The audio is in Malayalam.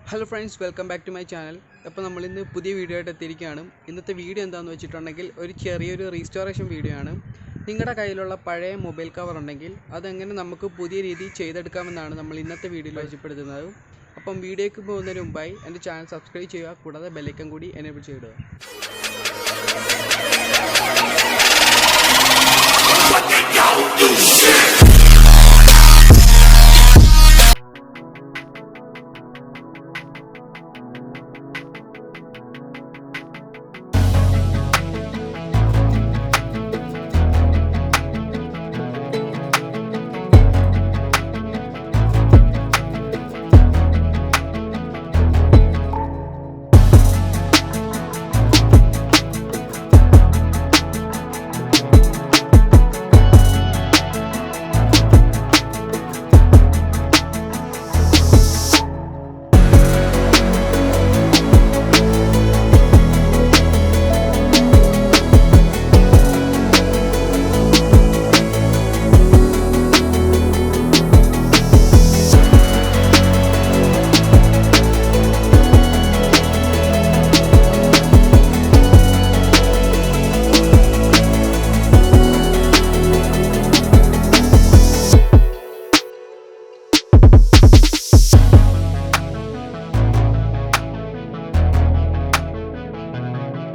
Hello friends, welcome back to my channel. അപ്പോൾ നമ്മളിന്ന് പുതിയ വീഡിയോ ആയിട്ട് എത്തിയിരിക്കുകയാണ്. ഇന്നത്തെ വീഡിയോ എന്താണെന്ന് വെച്ചിട്ടുണ്ടെങ്കിൽ ഒരു ചെറിയൊരു റീസ്റ്റോറേഷൻ വീഡിയോ ആണ്. നിങ്ങളുടെ കയ്യിലുള്ള പഴയ മൊബൈൽ കവർ ഉണ്ടെങ്കിൽ അതെങ്ങനെ നമുക്ക് പുതിയ രീതിയിൽ ചെയ്തെടുക്കാമെന്നാണ് നമ്മൾ ഇന്നത്തെ വീഡിയോയിൽ ആവശ്യപ്പെടുന്നത്. അപ്പം വീഡിയോയ്ക്ക് പോകുന്നതിന് മുമ്പായി എൻ്റെ ചാനൽ സബ്സ്ക്രൈബ് ചെയ്യുക, കൂടാതെ ബെല്ലൈക്കൺ കൂടി എനേബിൾ ചെയ്യുക.